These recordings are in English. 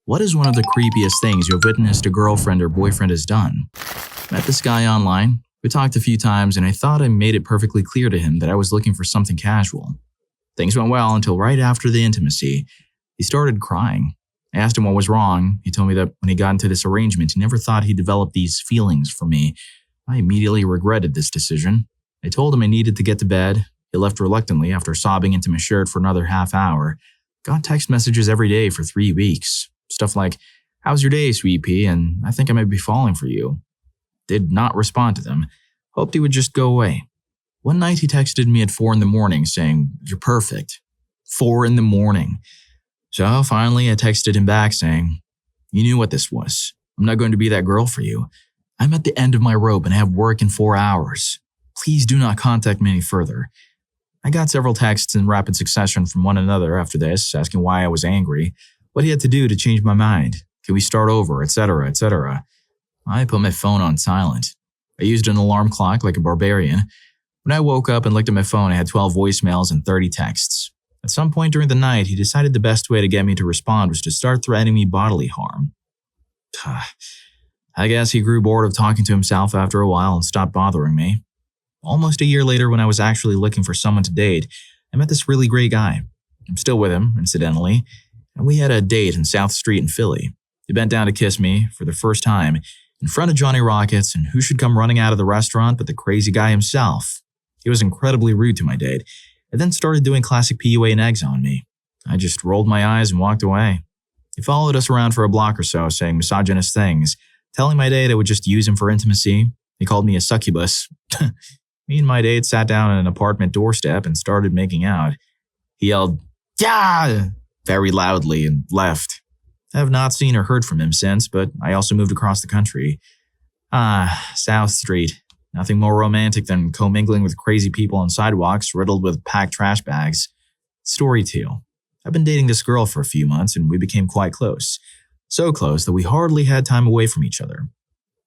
What is one of the creepiest things you've witnessed a girlfriend or boyfriend has done? Met this guy online. We talked a few times and I thought I made it perfectly clear to him that I was looking for something casual. Things went well until right after the intimacy, he started crying. I asked him what was wrong. He told me that when he got into this arrangement, he never thought he'd develop these feelings for me. I immediately regretted this decision. I told him I needed to get to bed. He left reluctantly after sobbing into my shirt for another half hour. Got text messages every day for 3 weeks. Stuff like, "How's your day, sweet pea?" and "I think I might be falling for you." Did not respond to them. Hoped he would just go away. One night he texted me at 4 a.m. saying, "You're perfect." 4 a.m. So finally I texted him back saying, "You knew what this was. I'm not going to be that girl for you. I'm at the end of my rope and I have work in 4 hours. Please do not contact me any further." I got several texts in rapid succession from one another after this, asking why I was angry, what he had to do to change my mind, could we start over, etc., etc. I put my phone on silent. I used an alarm clock like a barbarian. When I woke up and looked at my phone, I had 12 voicemails and 30 texts. At some point during the night, he decided the best way to get me to respond was to start threatening me bodily harm. I guess he grew bored of talking to himself after a while and stopped bothering me. Almost a year later, when I was actually looking for someone to date, I met this really great guy. I'm still with him, incidentally, and we had a date in South Street in Philly. He bent down to kiss me, for the first time, in front of Johnny Rockets, and who should come running out of the restaurant but the crazy guy himself. He was incredibly rude to my date, and then started doing classic PUA and eggs on me. I just rolled my eyes and walked away. He followed us around for a block or so, saying misogynist things, telling my date I would just use him for intimacy. He called me a succubus. Me and my date sat down at an apartment doorstep and started making out. He yelled, "Yeah!" very loudly and left. I have not seen or heard from him since, but I also moved across the country. South Street. Nothing more romantic than commingling with crazy people on sidewalks riddled with packed trash bags. Story 2. I've been dating this girl for a few months and we became quite close. So close that we hardly had time away from each other.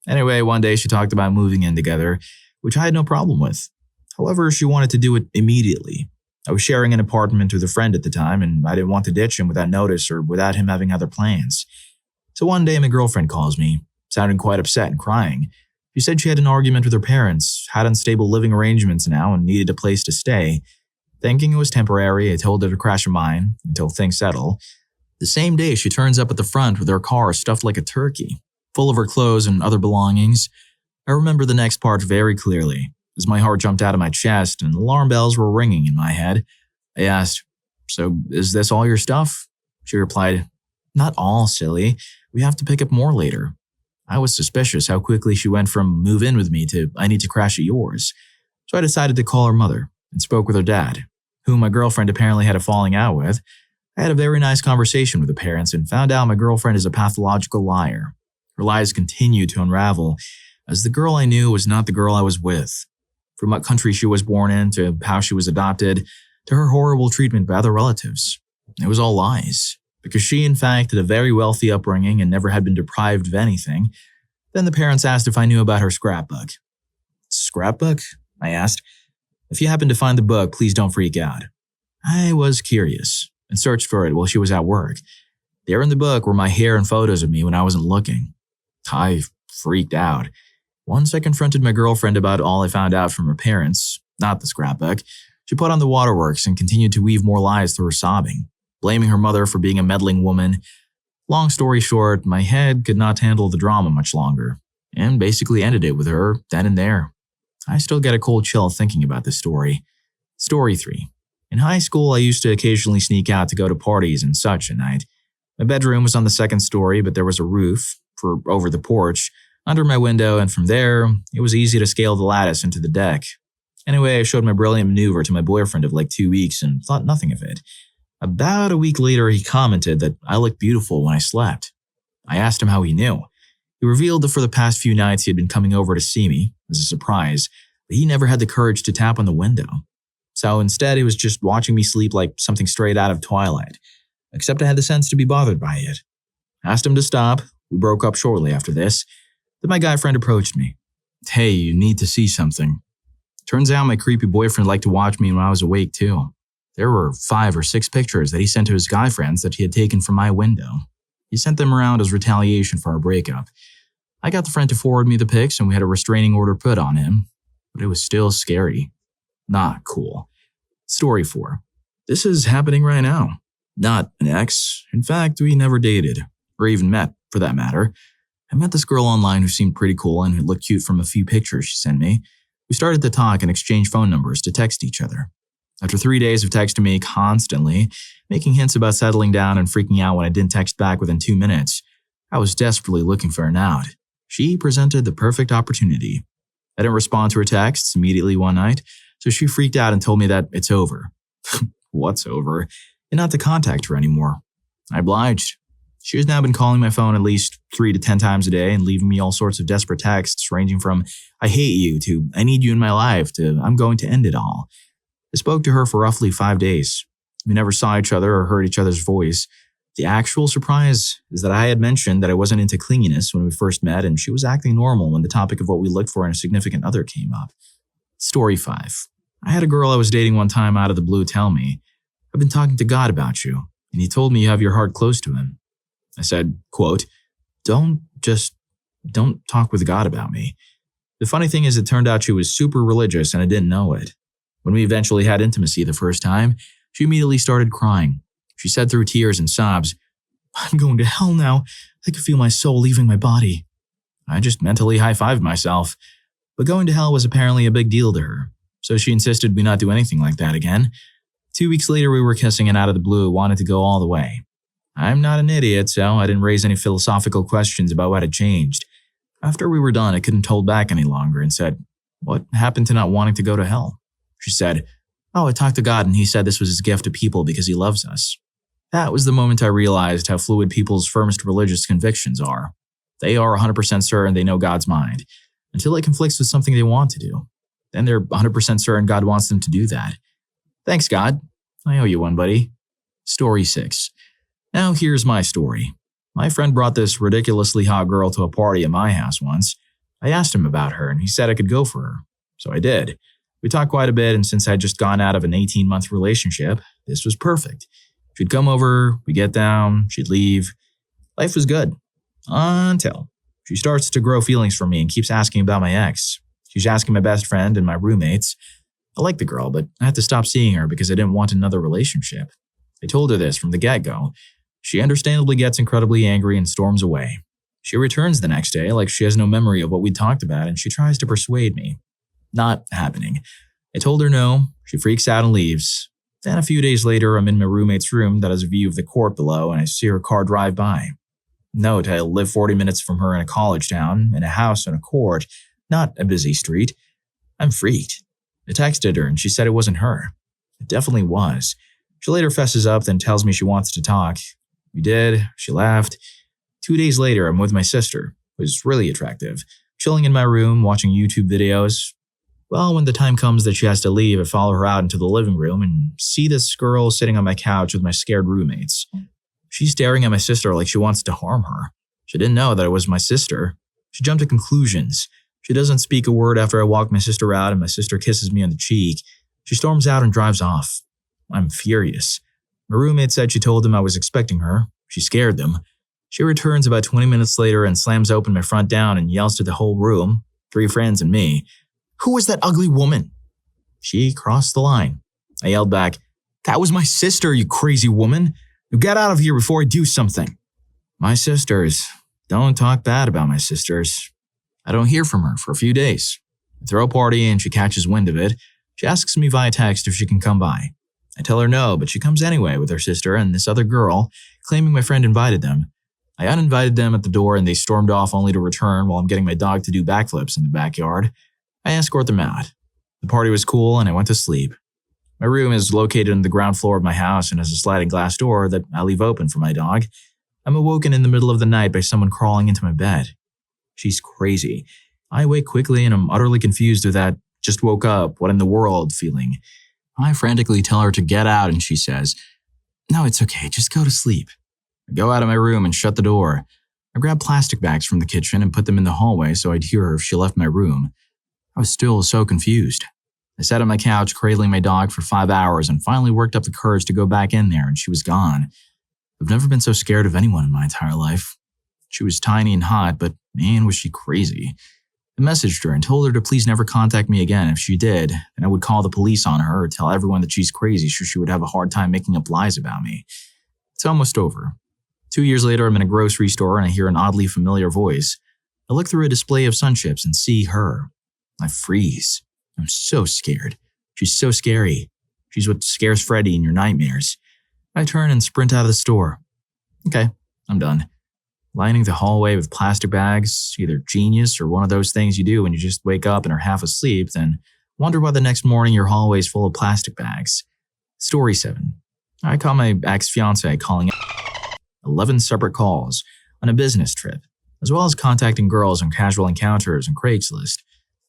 Anyway, one day she talked about moving in together, which I had no problem with. However, she wanted to do it immediately. I was sharing an apartment with a friend at the time, and I didn't want to ditch him without notice or without him having other plans. So one day my girlfriend calls me, sounding quite upset and crying. She said she had an argument with her parents, had unstable living arrangements now, and needed a place to stay. Thinking it was temporary, I told her to crash at mine until things settle. The same day, she turns up at the front with her car stuffed like a turkey, full of her clothes and other belongings. I remember the next part very clearly, as my heart jumped out of my chest and alarm bells were ringing in my head. I asked, "So is this all your stuff?" She replied, "Not all, silly. We have to pick up more later." I was suspicious how quickly she went from "move in with me" to "I need to crash at yours." So I decided to call her mother and spoke with her dad, whom my girlfriend apparently had a falling out with. I had a very nice conversation with the parents and found out my girlfriend is a pathological liar. Her lies continued to unravel, as the girl I knew was not the girl I was with. From what country she was born in, to how she was adopted, to her horrible treatment by other relatives. It was all lies, because she in fact had a very wealthy upbringing and never had been deprived of anything. Then the parents asked if I knew about her scrapbook. "Scrapbook?" I asked. "If you happen to find the book, please don't freak out." I was curious and searched for it while she was at work. There in the book were my hair and photos of me when I wasn't looking. I freaked out. Once I confronted my girlfriend about all I found out from her parents, not the scrapbook, she put on the waterworks and continued to weave more lies through her sobbing, blaming her mother for being a meddling woman. Long story short, my head could not handle the drama much longer, and basically ended it with her then and there. I still get a cold chill thinking about this story. Story 3. In high school, I used to occasionally sneak out to go to parties and such at night. My bedroom was on the 2nd story, but there was a roof for over the porch under my window, and from there, it was easy to scale the lattice into the deck. Anyway, I showed my brilliant maneuver to my boyfriend of like 2 weeks and thought nothing of it. About a week later, he commented that I looked beautiful when I slept. I asked him how he knew. He revealed that for the past few nights he had been coming over to see me, as a surprise, but he never had the courage to tap on the window. So instead, he was just watching me sleep like something straight out of Twilight, except I had the sense to be bothered by it. Asked him to stop. We broke up shortly after this. Then my guy friend approached me. "Hey, you need to see something." Turns out my creepy boyfriend liked to watch me when I was awake too. There were 5 or 6 pictures that he sent to his guy friends that he had taken from my window. He sent them around as retaliation for our breakup. I got the friend to forward me the pics and we had a restraining order put on him, but it was still scary. Not cool. Story 4. This is happening right now. Not an ex. In fact, we never dated, or even met, for that matter. I met this girl online who seemed pretty cool and who looked cute from a few pictures she sent me. We started to talk and exchange phone numbers to text each other. After 3 days of texting me constantly, making hints about settling down and freaking out when I didn't text back within 2 minutes, I was desperately looking for an out. She presented the perfect opportunity. I didn't respond to her texts immediately one night, so she freaked out and told me that it's over. What's over? And not to contact her anymore. I obliged. She has now been calling my phone at least 3 to 10 times a day and leaving me all sorts of desperate texts ranging from "I hate you" to "I need you in my life" to "I'm going to end it all." I spoke to her for roughly 5 days. We never saw each other or heard each other's voice. The actual surprise is that I had mentioned that I wasn't into clinginess when we first met, and she was acting normal when the topic of what we looked for in a significant other came up. Story 5. I had a girl I was dating one time out of the blue tell me, "I've been talking to God about you, and he told me you have your heart close to him." I said, quote, Don't talk with God about me." The funny thing is it turned out she was super religious and I didn't know it. When we eventually had intimacy the first time, she immediately started crying. She said through tears and sobs, "I'm going to hell now. I can feel my soul leaving my body." I just mentally high-fived myself. But going to hell was apparently a big deal to her, so she insisted we not do anything like that again. 2 weeks later, we were kissing and out of the blue wanted to go all the way. I'm not an idiot, so I didn't raise any philosophical questions about what had changed. After we were done, I couldn't hold back any longer and said, "What happened to not wanting to go to hell?" She said, "Oh, I talked to God and he said this was his gift to people because he loves us." That was the moment I realized how fluid people's firmest religious convictions are. They are 100% certain they know God's mind, until it conflicts with something they want to do. Then they're 100% certain God wants them to do that. Thanks, God. I owe you one, buddy. Story 6. Now here's my story. My friend brought this ridiculously hot girl to a party at my house once. I asked him about her and he said I could go for her. So I did. We talked quite a bit, and since I'd just gone out of an 18-month relationship, this was perfect. She'd come over, we'd get down, she'd leave. Life was good. Until she starts to grow feelings for me and keeps asking about my ex. She's asking my best friend and my roommates. I like the girl, but I had to stop seeing her because I didn't want another relationship. I told her this from the get-go. She understandably gets incredibly angry and storms away. She returns the next day like she has no memory of what we talked about, and she tries to persuade me. Not happening. I told her no. She freaks out and leaves. Then a few days later, I'm in my roommate's room that has a view of the court below, and I see her car drive by. Note, I live 40 minutes from her in a college town, in a house on a court, not a busy street. I'm freaked. I texted her and she said it wasn't her. It definitely was. She later fesses up, then tells me she wants to talk. We did. She left. 2 days later, I'm with my sister, who is really attractive, chilling in my room, watching YouTube videos. Well, when the time comes that she has to leave, I follow her out into the living room and see this girl sitting on my couch with my scared roommates. She's staring at my sister like she wants to harm her. She didn't know that it was my sister. She jumped to conclusions. She doesn't speak a word after I walk my sister out and my sister kisses me on the cheek. She storms out and drives off. I'm furious. My roommate said she told them I was expecting her. She scared them. She returns about 20 minutes later and slams open my front door and yells to the whole room, 3 friends and me, "Who was that ugly woman?" She crossed the line. I yelled back, "That was my sister, you crazy woman. You get out of here before I do something." My sisters. Don't talk bad about my sisters. I don't hear from her for a few days. I throw a party and she catches wind of it. She asks me via text if she can come by. I tell her no, but she comes anyway with her sister and this other girl, claiming my friend invited them. I uninvited them at the door and they stormed off only to return while I'm getting my dog to do backflips in the backyard. I escort them out. The party was cool and I went to sleep. My room is located on the ground floor of my house and has a sliding glass door that I leave open for my dog. I'm awoken in the middle of the night by someone crawling into my bed. She's crazy. I wake quickly and I'm utterly confused with that "just woke up, what in the world" feeling. I frantically tell her to get out and she says, "No, it's okay, just go to sleep." I go out of my room and shut the door. I grab plastic bags from the kitchen and put them in the hallway so I'd hear her if she left my room. I was still so confused. I sat on my couch cradling my dog for 5 hours and finally worked up the courage to go back in there and she was gone. I've never been so scared of anyone in my entire life. She was tiny and hot, but man, was she crazy. I messaged her and told her to please never contact me again. If she did, then I would call the police on her or tell everyone that she's crazy so she would have a hard time making up lies about me. It's almost over. 2 years later, I'm in a grocery store and I hear an oddly familiar voice. I look through a display of sunchips and see her. I freeze. I'm so scared. She's so scary. She's what scares Freddy in your nightmares. I turn and sprint out of the store. Okay, I'm done. Lining the hallway with plastic bags, either genius or one of those things you do when you just wake up and are half asleep, then wonder why the next morning your hallway is full of plastic bags. Story 7. I caught my ex-fiance calling 11 separate calls on a business trip, as well as contacting girls on casual encounters and Craigslist.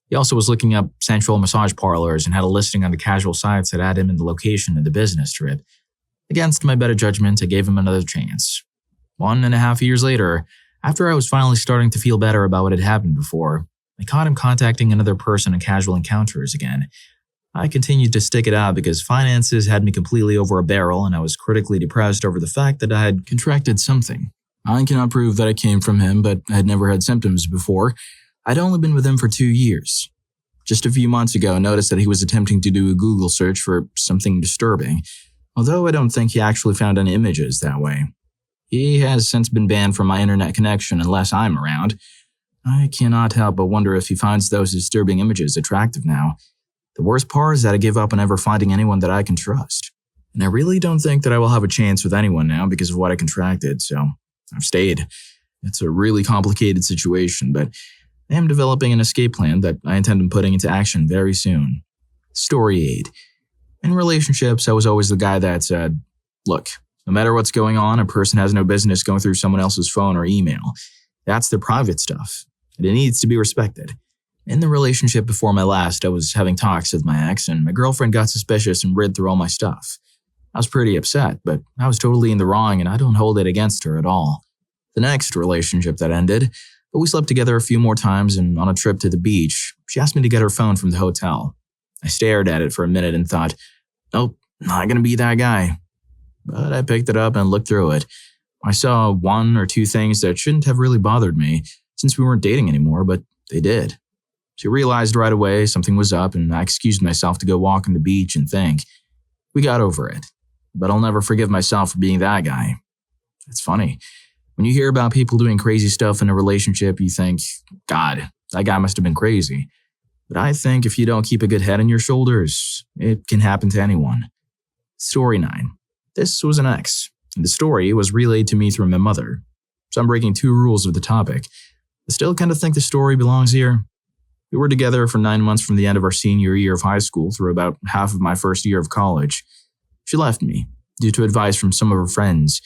He also was looking up sensual massage parlors and had a listing on the casual sites that had him in the location of the business trip. Against my better judgment, I gave him another chance. 1.5 years later, after I was finally starting to feel better about what had happened before, I caught him contacting another person in casual encounters again. I continued to stick it out because finances had me completely over a barrel and I was critically depressed over the fact that I had contracted something. I cannot prove that it came from him, but I had never had symptoms before. I'd only been with him for 2 years. Just a few months ago, I noticed that he was attempting to do a Google search for something disturbing, although I don't think he actually found any images that way. He has since been banned from my internet connection unless I'm around. I cannot help but wonder if he finds those disturbing images attractive now. The worst part is that I give up on ever finding anyone that I can trust. And I really don't think that I will have a chance with anyone now because of what I contracted, so I've stayed. It's a really complicated situation, but I am developing an escape plan that I intend on putting into action very soon. Story 8. In relationships, I was always the guy that said, look, no matter what's going on, a person has no business going through someone else's phone or email. That's their private stuff, and it needs to be respected. In the relationship before my last, I was having talks with my ex, and my girlfriend got suspicious and read through all my stuff. I was pretty upset, but I was totally in the wrong, and I don't hold it against her at all. The next relationship that ended, but we slept together a few more times, and on a trip to the beach, she asked me to get her phone from the hotel. I stared at it for a minute and thought, nope, not gonna be that guy. But I picked it up and looked through it. I saw 1 or 2 things that shouldn't have really bothered me, since we weren't dating anymore, but they did. She realized right away something was up, and I excused myself to go walk on the beach and think. We got over it, but I'll never forgive myself for being that guy. It's funny. When you hear about people doing crazy stuff in a relationship, you think, God, that guy must have been crazy. But I think if you don't keep a good head on your shoulders, it can happen to anyone. Story 9. This was an ex, and the story was relayed to me through my mother. So I'm breaking 2 rules of the topic. I still kind of think the story belongs here. We were together for 9 months from the end of our senior year of high school through about half of my first year of college. She left me, due to advice from some of her friends.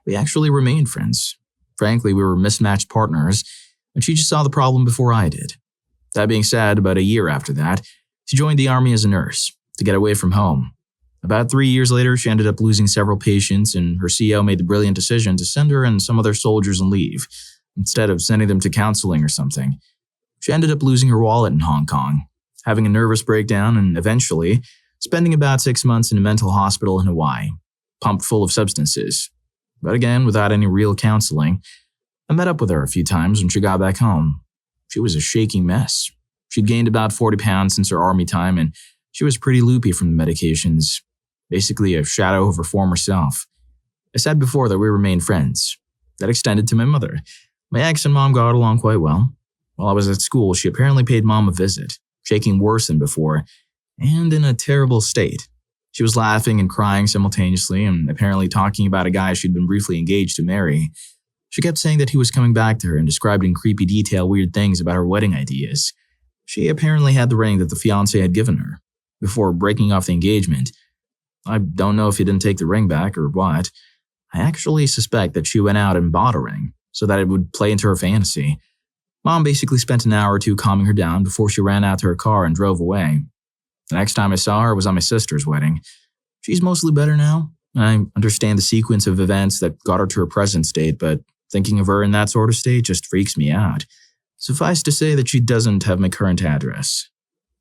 We actually remained friends. Frankly, we were mismatched partners, and she just saw the problem before I did. That being said, about a year after that, she joined the army as a nurse, to get away from home. About 3 years later, she ended up losing several patients, and her CO made the brilliant decision to send her and some other soldiers on leave, instead of sending them to counseling or something. She ended up losing her wallet in Hong Kong, having a nervous breakdown, and eventually spending about 6 months in a mental hospital in Hawaii, pumped full of substances. But again, without any real counseling. I met up with her a few times when she got back home. She was a shaking mess. She'd gained about 40 pounds since her army time, and she was pretty loopy from the medications. Basically a shadow of her former self. I said before that we remained friends. That extended to my mother. My ex and mom got along quite well. While I was at school, she apparently paid mom a visit, shaking worse than before, and in a terrible state. She was laughing and crying simultaneously and apparently talking about a guy she'd been briefly engaged to marry. She kept saying that he was coming back to her and described in creepy detail weird things about her wedding ideas. She apparently had the ring that the fiancé had given her, before breaking off the engagement. I don't know if he didn't take the ring back or what. I actually suspect that she went out and bought a ring, so that it would play into her fantasy. Mom basically spent an hour or two calming her down before she ran out to her car and drove away. The next time I saw her was on my sister's wedding. She's mostly better now. I understand the sequence of events that got her to her present state, but thinking of her in that sort of state just freaks me out. Suffice to say that she doesn't have my current address.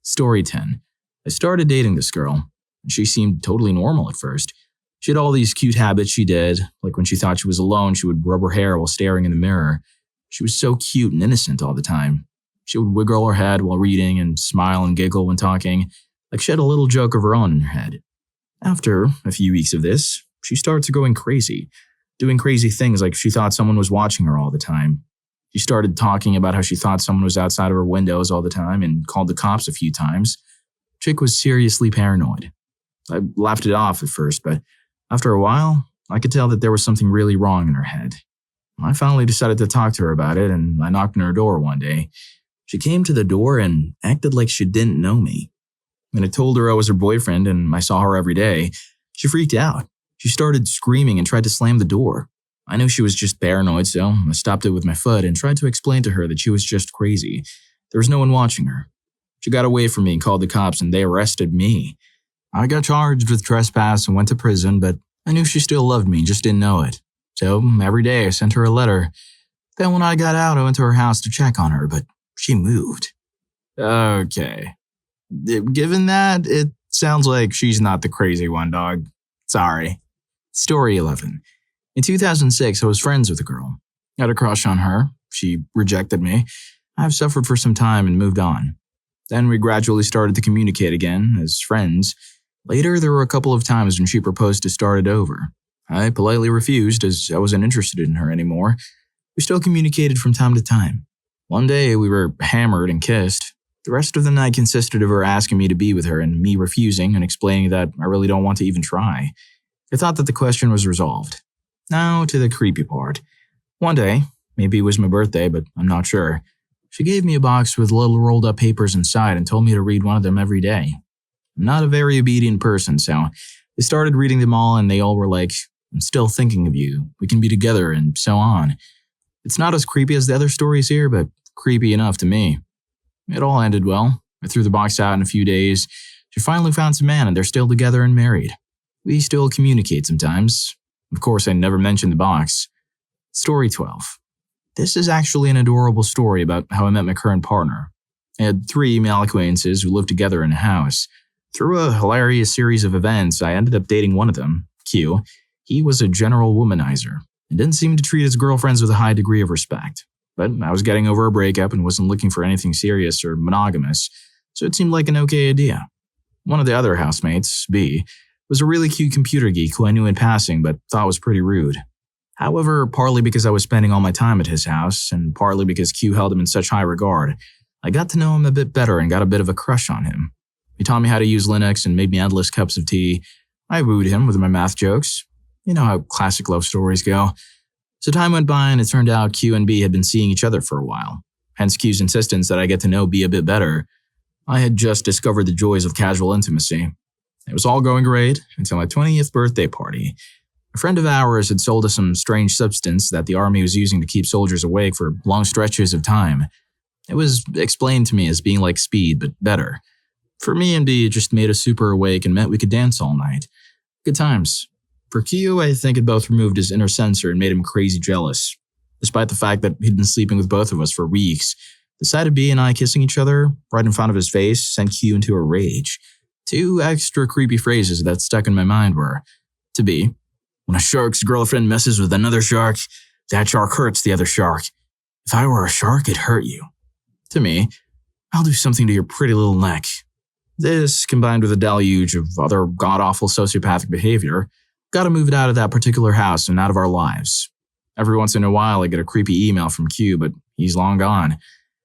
Story 10. I started dating this girl, and she seemed totally normal at first. She had all these cute habits she did, like when she thought she was alone, she would rub her hair while staring in the mirror. She was so cute and innocent all the time. She would wiggle her head while reading and smile and giggle when talking, like she had a little joke of her own in her head. After a few weeks of this, she started going crazy, doing crazy things like she thought someone was watching her all the time. She started talking about how she thought someone was outside of her windows all the time and called the cops a few times. Chick was seriously paranoid. I laughed it off at first, but after a while, I could tell that there was something really wrong in her head. I finally decided to talk to her about it, and I knocked on her door one day. She came to the door and acted like she didn't know me. When I told her I was her boyfriend and I saw her every day, she freaked out. She started screaming and tried to slam the door. I knew she was just paranoid, so I stopped it with my foot and tried to explain to her that she was just crazy. There was no one watching her. She got away from me and called the cops, and they arrested me. I got charged with trespass and went to prison, but I knew she still loved me, just didn't know it. So every day I sent her a letter. Then when I got out, I went to her house to check on her, but she moved. Okay. Given that, it sounds like she's not the crazy one, dog. Sorry. Story 11. In 2006, I was friends with a girl. I had a crush on her. She rejected me. I've suffered for some time and moved on. Then we gradually started to communicate again as friends. Later, there were a couple of times when she proposed to start it over. I politely refused as I wasn't interested in her anymore. We still communicated from time to time. One day, we were hammered and kissed. The rest of the night consisted of her asking me to be with her and me refusing and explaining that I really don't want to even try. I thought that the question was resolved. Now to the creepy part. One day, maybe it was my birthday, but I'm not sure, she gave me a box with little rolled up papers inside and told me to read one of them every day. I'm not a very obedient person, so I started reading them all and they all were like, "I'm still thinking of you, we can be together," and so on. It's not as creepy as the other stories here, but creepy enough to me. It all ended well. I threw the box out in a few days. She finally found some man and they're still together and married. We still communicate sometimes. Of course, I never mentioned the box. Story 12. This is actually an adorable story about how I met my current partner. I had 3 male acquaintances who lived together in a house. Through a hilarious series of events, I ended up dating one of them, Q. He was a general womanizer and didn't seem to treat his girlfriends with a high degree of respect. But I was getting over a breakup and wasn't looking for anything serious or monogamous, so it seemed like an okay idea. One of the other housemates, B, was a really cute computer geek who I knew in passing but thought was pretty rude. However, partly because I was spending all my time at his house, and partly because Q held him in such high regard, I got to know him a bit better and got a bit of a crush on him. He taught me how to use Linux and made me endless cups of tea. I wooed him with my math jokes. You know how classic love stories go. So time went by and it turned out Q and B had been seeing each other for a while. Hence Q's insistence that I get to know B a bit better. I had just discovered the joys of casual intimacy. It was all going great until my 20th birthday party. A friend of ours had sold us some strange substance that the army was using to keep soldiers awake for long stretches of time. It was explained to me as being like speed, but better. For me and B, it just made us super awake and meant we could dance all night. Good times. For Q, I think it both removed his inner censor and made him crazy jealous. Despite the fact that he'd been sleeping with both of us for weeks, the sight of B and I kissing each other right in front of his face sent Q into a rage. 2 extra creepy phrases that stuck in my mind were, to B, "When a shark's girlfriend messes with another shark, that shark hurts the other shark. If I were a shark, it'd hurt you." To me, "I'll do something to your pretty little neck." This, combined with a deluge of other god-awful sociopathic behavior, got to move it out of that particular house and out of our lives. Every once in a while, I get a creepy email from Q, but he's long gone.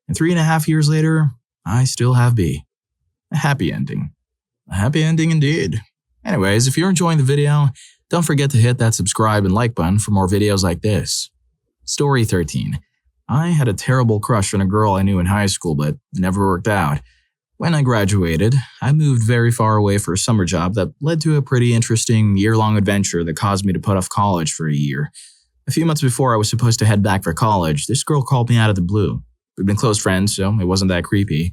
And 3.5 years later, I still have B. A happy ending. A happy ending indeed. Anyways, if you're enjoying the video, don't forget to hit that subscribe and like button for more videos like this. Story 13. I had a terrible crush on a girl I knew in high school, but it never worked out. When I graduated, I moved very far away for a summer job that led to a pretty interesting year-long adventure that caused me to put off college for a year. A few months before I was supposed to head back for college, this girl called me out of the blue. We'd been close friends, so it wasn't that creepy,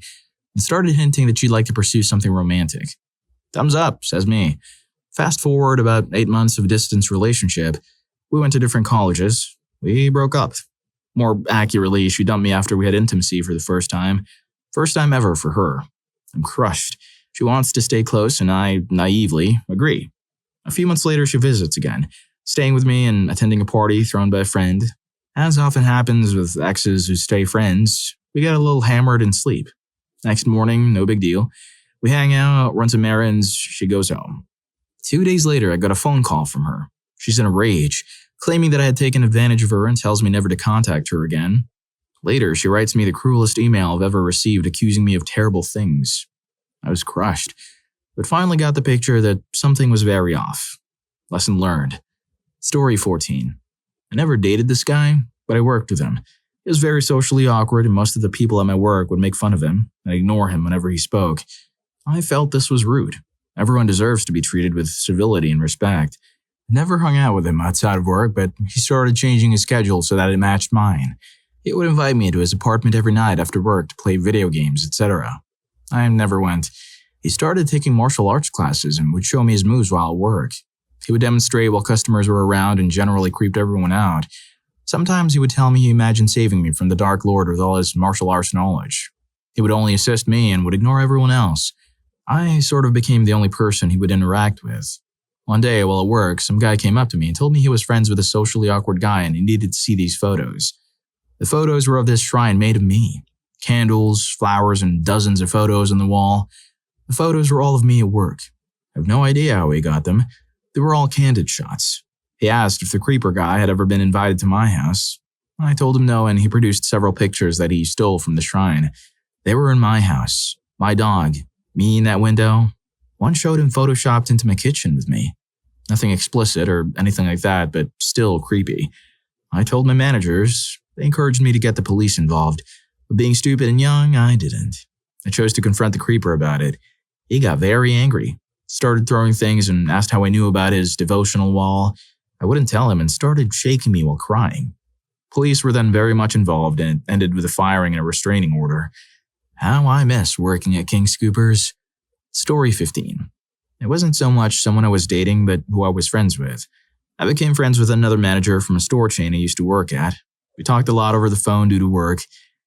and started hinting that she'd like to pursue something romantic. Thumbs up, says me. Fast forward about 8 months of a distance relationship. We went to different colleges. We broke up. More accurately, she dumped me after we had intimacy for the first time. First time ever for her. I'm crushed. She wants to stay close and I naively agree. A few months later, she visits again, staying with me and attending a party thrown by a friend. As often happens with exes who stay friends, we get a little hammered and sleep. Next morning, no big deal. We hang out, run some errands, she goes home. 2 days later, I got a phone call from her. She's in a rage, claiming that I had taken advantage of her and tells me never to contact her again. Later, she writes me the cruelest email I've ever received, accusing me of terrible things. I was crushed, but finally got the picture that something was very off. Lesson learned. Story 14. I never dated this guy, but I worked with him. He was very socially awkward, and most of the people at my work would make fun of him and ignore him whenever he spoke. I felt this was rude. Everyone deserves to be treated with civility and respect. Never hung out with him outside of work, but he started changing his schedule so that it matched mine. He would invite me into his apartment every night after work to play video games, etc. I never went. He started taking martial arts classes and would show me his moves while at work. He would demonstrate while customers were around and generally creeped everyone out. Sometimes he would tell me he imagined saving me from the Dark Lord with all his martial arts knowledge. He would only assist me and would ignore everyone else. I sort of became the only person he would interact with. One day while at work, some guy came up to me and told me he was friends with a socially awkward guy and he needed to see these photos. The photos were of this shrine made of me. Candles, flowers, and dozens of photos on the wall. The photos were all of me at work. I have no idea how he got them. They were all candid shots. He asked if the creeper guy had ever been invited to my house. I told him no, and he produced several pictures that he stole from the shrine. They were in my house, my dog, me in that window. One showed him photoshopped into my kitchen with me. Nothing explicit or anything like that, but still creepy. I told my managers. They encouraged me to get the police involved, but being stupid and young, I didn't. I chose to confront the creeper about it. He got very angry, started throwing things and asked how I knew about his devotional wall. I wouldn't tell him and started shaking me while crying. Police were then very much involved and it ended with a firing and a restraining order. How I miss working at King Scoopers. Story 15. It wasn't so much someone I was dating, but who I was friends with. I became friends with another manager from a store chain I used to work at. We talked a lot over the phone due to work.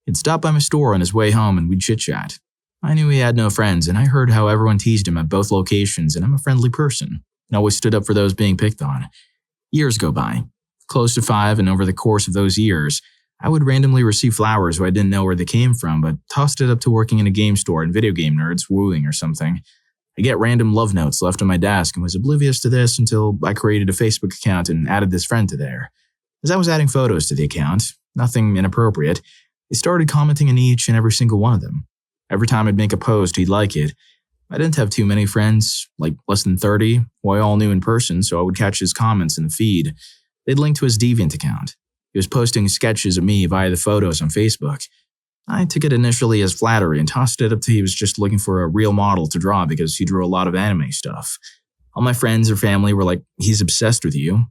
He'd stop by my store on his way home and we'd chit-chat. I knew he had no friends, and I heard how everyone teased him at both locations, and I'm a friendly person, and always stood up for those being picked on. Years go by, close to 5, and over the course of those years, I would randomly receive flowers where I didn't know where they came from, but tossed it up to working in a game store and video game nerds wooing or something. I get random love notes left on my desk and was oblivious to this until I created a Facebook account and added this friend to there. As I was adding photos to the account, nothing inappropriate, he started commenting on each and every single one of them. Every time I'd make a post, he'd like it. I didn't have too many friends, like less than 30, who I all knew in person, so I would catch his comments in the feed. They'd link to his Deviant account. He was posting sketches of me via the photos on Facebook. I took it initially as flattery and tossed it up to he was just looking for a real model to draw because he drew a lot of anime stuff. All my friends or family were like, he's obsessed with you.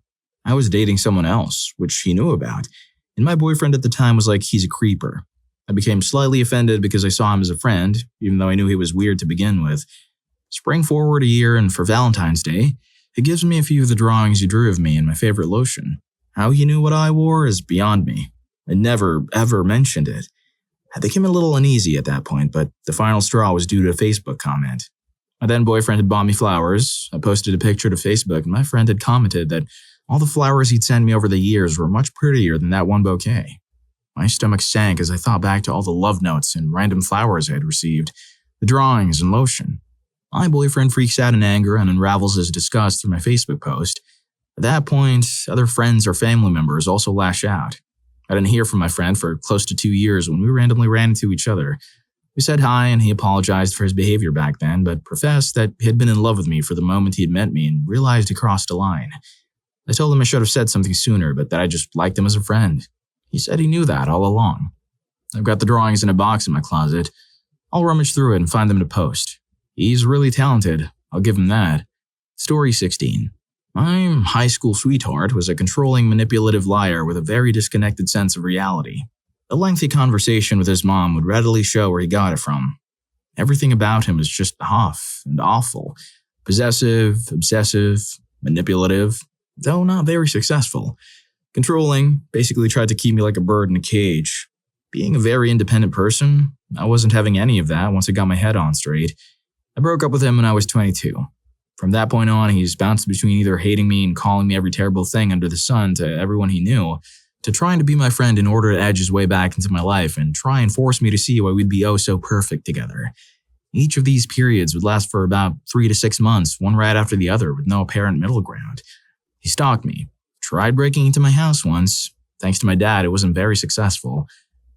I was dating someone else, which he knew about, and my boyfriend at the time was like, he's a creeper. I became slightly offended because I saw him as a friend, even though I knew he was weird to begin with. Spring forward a year, and for Valentine's Day, he gives me a few of the drawings he drew of me and my favorite lotion. How he knew what I wore is beyond me. I never, ever mentioned it. I became a little uneasy at that point, but the final straw was due to a Facebook comment. My then boyfriend had bought me flowers. I posted a picture to Facebook, and my friend had commented that all the flowers he'd sent me over the years were much prettier than that one bouquet. My stomach sank as I thought back to all the love notes and random flowers I had received, the drawings and lotion. My boyfriend freaks out in anger and unravels his disgust through my Facebook post. At that point, other friends or family members also lash out. I didn't hear from my friend for close to 2 years when we randomly ran into each other. We said hi and he apologized for his behavior back then, but professed that he had been in love with me for the moment he had met me and realized he crossed a line. I told him I should have said something sooner, but that I just liked him as a friend. He said he knew that all along. I've got the drawings in a box in my closet. I'll rummage through it and find them to post. He's really talented, I'll give him that. Story 16. My high school sweetheart was a controlling, manipulative liar with a very disconnected sense of reality. A lengthy conversation with his mom would readily show where he got it from. Everything about him is just off and awful. Possessive, obsessive, manipulative, though not very successful. Controlling, basically tried to keep me like a bird in a cage. Being a very independent person, I wasn't having any of that once I got my head on straight. I broke up with him when I was 22. From that point on, he's bounced between either hating me and calling me every terrible thing under the sun to everyone he knew, to trying to be my friend in order to edge his way back into my life and try and force me to see why we'd be oh so perfect together. Each of these periods would last for about 3 to 6 months, one right after the other, with no apparent middle ground. He stalked me, tried breaking into my house once. Thanks to my dad, it wasn't very successful.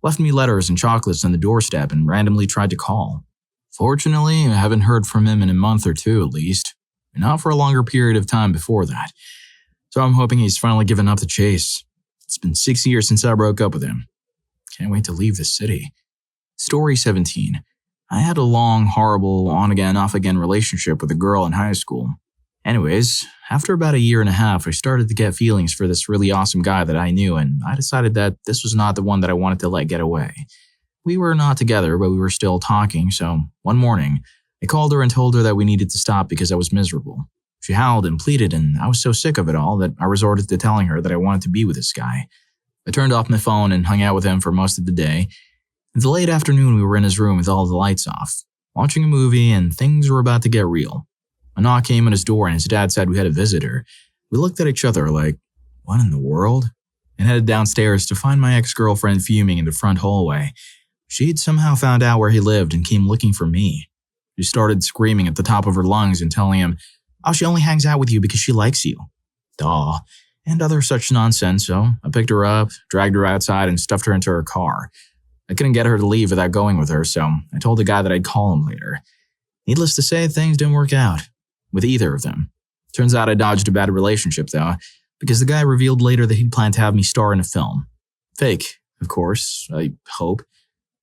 Left me letters and chocolates on the doorstep and randomly tried to call. Fortunately, I haven't heard from him in a month or two at least, and not for a longer period of time before that. So I'm hoping he's finally given up the chase. It's been 6 years since I broke up with him. Can't wait to leave this city. Story 17. I had a long, horrible, on-again, off-again relationship with a girl in high school. Anyways, after about a year and a half, I started to get feelings for this really awesome guy that I knew, and I decided that this was not the one that I wanted to let get away. We were not together, but we were still talking, so one morning, I called her and told her that we needed to stop because I was miserable. She howled and pleaded, and I was so sick of it all that I resorted to telling her that I wanted to be with this guy. I turned off my phone and hung out with him for most of the day. In the late afternoon, we were in his room with all the lights off, watching a movie, and things were about to get real. A knock came on his door and his dad said we had a visitor. We looked at each other like, what in the world? And headed downstairs to find my ex-girlfriend fuming in the front hallway. She'd somehow found out where he lived and came looking for me. She started screaming at the top of her lungs and telling him, oh, she only hangs out with you because she likes you. Duh. And other such nonsense, so I picked her up, dragged her outside, and stuffed her into her car. I couldn't get her to leave without going with her, so I told the guy that I'd call him later. Needless to say, things didn't work out with either of them. Turns out I dodged a bad relationship, though, because the guy revealed later that he'd planned to have me star in a film. Fake, of course, I hope.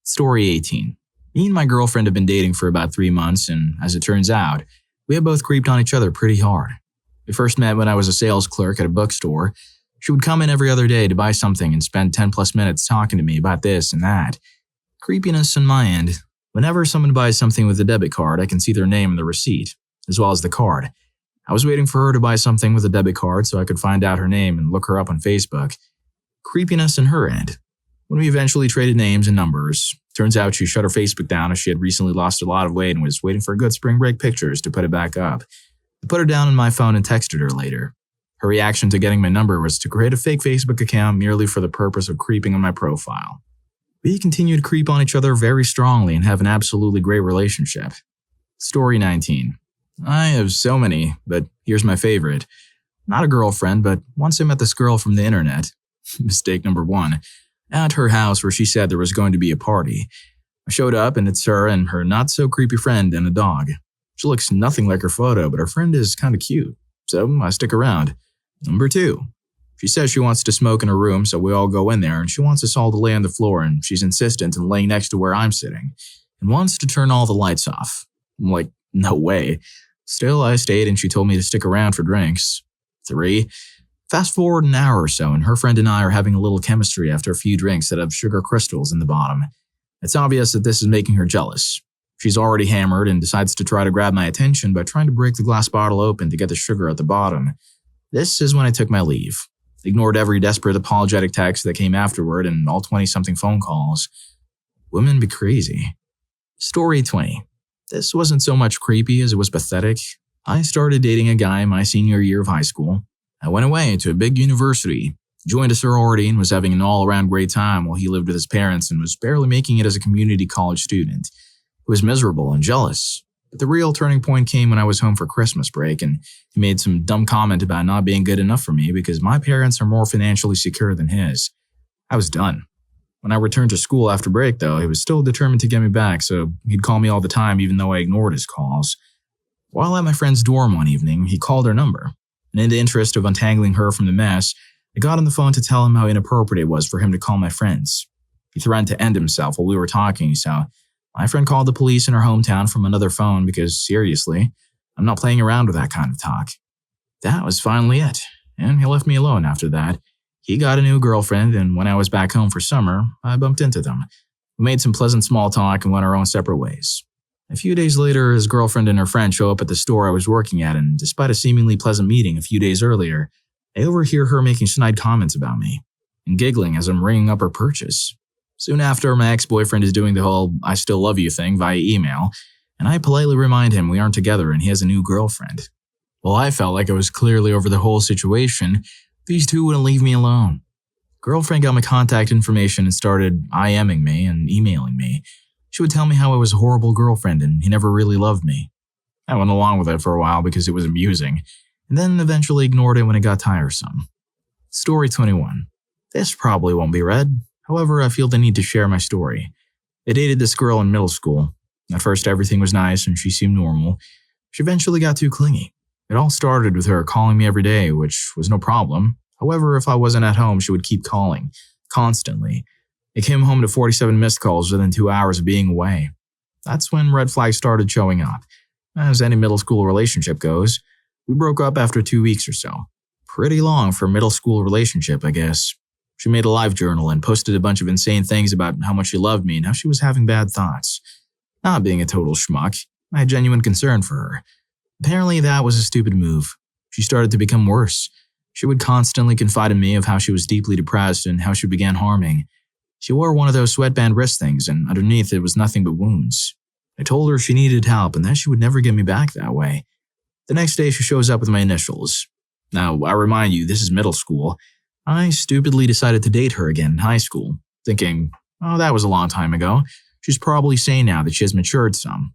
Story 18. Me and my girlfriend have been dating for about 3 months, and as it turns out, we have both creeped on each other pretty hard. We first met when I was a sales clerk at a bookstore. She would come in every other day to buy something and spend 10 plus minutes talking to me about this and that. Creepiness on my end. Whenever someone buys something with a debit card, I can see their name in the receipt, as well as the card. I was waiting for her to buy something with a debit card so I could find out her name and look her up on Facebook. Creepiness on her end. When we eventually traded names and numbers, turns out she shut her Facebook down as she had recently lost a lot of weight and was waiting for good spring break pictures to put it back up. I put her down on my phone and texted her later. Her reaction to getting my number was to create a fake Facebook account merely for the purpose of creeping on my profile. We continue to creep on each other very strongly and have an absolutely great relationship. Story 19. I have so many, but here's my favorite. Not a girlfriend, but once I met this girl from the internet. Mistake number 1. At her house where she said there was going to be a party. I showed up and it's her and her not-so-creepy friend and a dog. She looks nothing like her photo, but her friend is kind of cute, so I stick around. Number 2. She says she wants to smoke in her room, so we all go in there, and she wants us all to lay on the floor, and she's insistent in laying next to where I'm sitting, and wants to turn all the lights off. I'm like, no way. Still, I stayed, and she told me to stick around for drinks. 3. Fast forward an hour or so, and her friend and I are having a little chemistry after a few drinks that have sugar crystals in the bottom. It's obvious that this is making her jealous. She's already hammered and decides to try to grab my attention by trying to break the glass bottle open to get the sugar at the bottom. This is when I took my leave. Ignored every desperate apologetic text that came afterward and all 20-something phone calls. Women be crazy. Story 20. This wasn't so much creepy as it was pathetic. I started dating a guy my senior year of high school. I went away to a big university, joined a sorority, and was having an all-around great time while he lived with his parents and was barely making it as a community college student. He was miserable and jealous. But the real turning point came when I was home for Christmas break, and he made some dumb comment about not being good enough for me because my parents are more financially secure than his. I was done. When I returned to school after break, though, he was still determined to get me back, so he'd call me all the time even though I ignored his calls. While at my friend's dorm one evening, he called her number, and in the interest of untangling her from the mess, I got on the phone to tell him how inappropriate it was for him to call my friends. He threatened to end himself while we were talking, so my friend called the police in her hometown from another phone because, seriously, I'm not playing around with that kind of talk. That was finally it, and he left me alone after that. He got a new girlfriend, and when I was back home for summer, I bumped into them. We made some pleasant small talk and went our own separate ways. A few days later, his girlfriend and her friend show up at the store I was working at, and despite a seemingly pleasant meeting a few days earlier, I overhear her making snide comments about me and giggling as I'm ringing up her purchase. Soon after, my ex-boyfriend is doing the whole I still love you thing via email, and I politely remind him we aren't together and he has a new girlfriend. While I felt like I was clearly over the whole situation, these two wouldn't leave me alone. Girlfriend got my contact information and started IMing me and emailing me. She would tell me how I was a horrible girlfriend and he never really loved me. I went along with it for a while because it was amusing, and then eventually ignored it when it got tiresome. Story 21. This probably won't be read. However, I feel the need to share my story. I dated this girl in middle school. At first, everything was nice and she seemed normal. She eventually got too clingy. It all started with her calling me every day, which was no problem. However, if I wasn't at home, she would keep calling, constantly. It came home to 47 missed calls within 2 hours of being away. That's when red flags started showing up. As any middle school relationship goes, we broke up after 2 weeks or so. Pretty long for a middle school relationship, I guess. She made a live journal and posted a bunch of insane things about how much she loved me and how she was having bad thoughts. Not being a total schmuck, I had genuine concern for her. Apparently that was a stupid move. She started to become worse. She would constantly confide in me of how she was deeply depressed and how she began harming. She wore one of those sweatband wrist things and underneath it was nothing but wounds. I told her she needed help and that she would never get me back that way. The next day she shows up with my initials. Now, I remind you, this is middle school. I stupidly decided to date her again in high school, thinking, oh, that was a long time ago. She's probably sane now that she has matured some.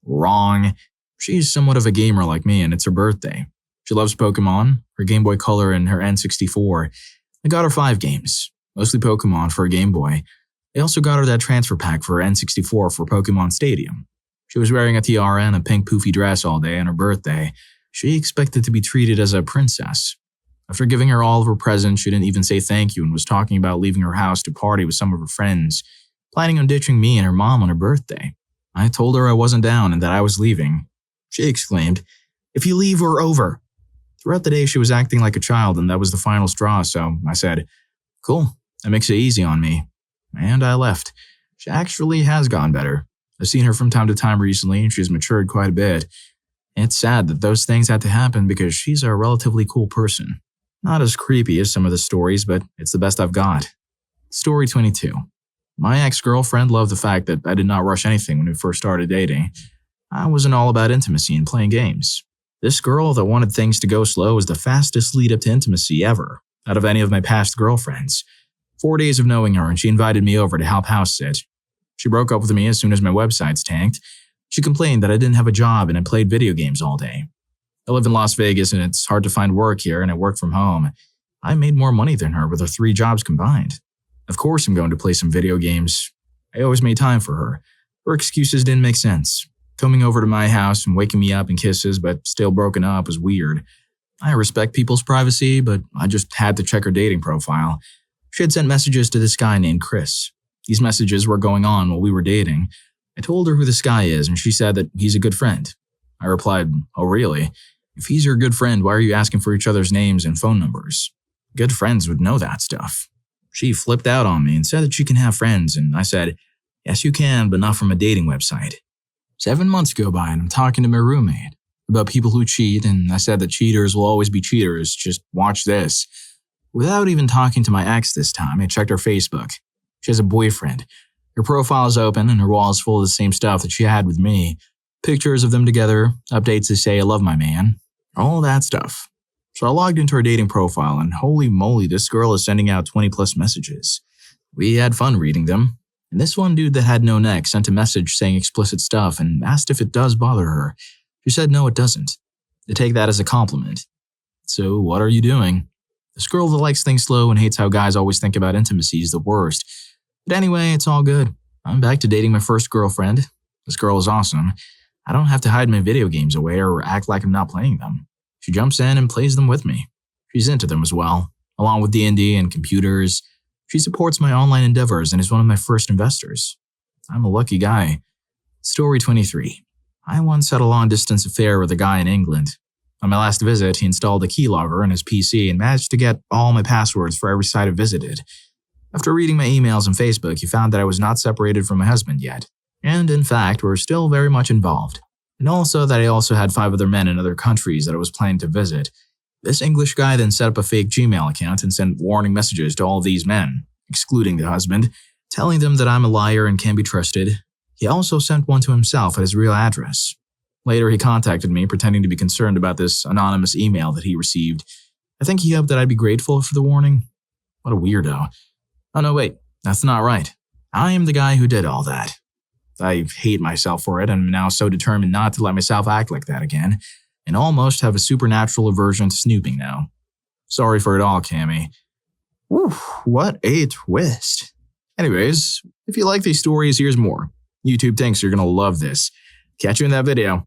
Wrong. She's somewhat of a gamer like me and it's her birthday. She loves Pokemon, her Game Boy Color, and her N64. I got her 5 games, mostly Pokemon for a Game Boy. I also got her that transfer pack for her N64 for Pokemon Stadium. She was wearing a tiara and a pink poofy dress all day on her birthday. She expected to be treated as a princess. After giving her all of her presents, she didn't even say thank you and was talking about leaving her house to party with some of her friends, planning on ditching me and her mom on her birthday. I told her I wasn't down and that I was leaving. She exclaimed, "If you leave, we're over." Throughout the day, she was acting like a child and that was the final straw, so I said, "Cool, that makes it easy on me." And I left. She actually has gotten better. I've seen her from time to time recently and she's matured quite a bit. It's sad that those things had to happen because she's a relatively cool person. Not as creepy as some of the stories, but it's the best I've got. Story 22. My ex-girlfriend loved the fact that I did not rush anything when we first started dating. I wasn't all about intimacy and playing games. This girl that wanted things to go slow was the fastest lead up to intimacy ever, out of any of my past girlfriends. 4 days of knowing her and she invited me over to help house sit. She broke up with me as soon as my websites tanked. She complained that I didn't have a job and I played video games all day. I live in Las Vegas and it's hard to find work here and I work from home. I made more money than her with her 3 jobs combined. Of course I'm going to play some video games. I always made time for her. Her excuses didn't make sense. Coming over to my house and waking me up in kisses but still broken up was weird. I respect people's privacy, but I just had to check her dating profile. She had sent messages to this guy named Chris. These messages were going on while we were dating. I told her who this guy is and she said that he's a good friend. I replied, "Oh really? If he's your good friend, why are you asking for each other's names and phone numbers? Good friends would know that stuff." She flipped out on me and said that she can have friends, and I said, "Yes, you can, but not from a dating website." 7 months go by and I'm talking to my roommate about people who cheat, and I said that cheaters will always be cheaters, just watch this. Without even talking to my ex this time, I checked her Facebook. She has a boyfriend. Her profile is open and her wall is full of the same stuff that she had with me. Pictures of them together, updates to say I love my man, all that stuff. So I logged into her dating profile and holy moly, this girl is sending out 20 plus messages. We had fun reading them. And this one dude that had no neck sent a message saying explicit stuff and asked if it does bother her. She said no, it doesn't. They take that as a compliment. So what are you doing? This girl that likes things slow and hates how guys always think about intimacy is the worst. But anyway, it's all good. I'm back to dating my first girlfriend. This girl is awesome. I don't have to hide my video games away or act like I'm not playing them. She jumps in and plays them with me. She's into them as well, along with D&D and computers. She supports my online endeavors and is one of my first investors. I'm a lucky guy. Story 23. I once had a long-distance affair with a guy in England. On my last visit, he installed a keylogger on his PC and managed to get all my passwords for every site I visited. After reading my emails and Facebook, he found that I was not separated from my husband yet. And in fact, we're still very much involved. And also that I also had 5 other men in other countries that I was planning to visit. This English guy then set up a fake Gmail account and sent warning messages to all of these men, excluding the husband, telling them that I'm a liar and can't be trusted. He also sent one to himself at his real address. Later, he contacted me, pretending to be concerned about this anonymous email that he received. I think he hoped that I'd be grateful for the warning. What a weirdo. Oh no, wait, that's not right. I am the guy who did all that. I hate myself for it and am now so determined not to let myself act like that again, and almost have a supernatural aversion to snooping now. Sorry for it all, Cammy. Whew, what a twist. Anyways, if you like these stories, here's more. YouTube thinks you're gonna love this. Catch you in that video.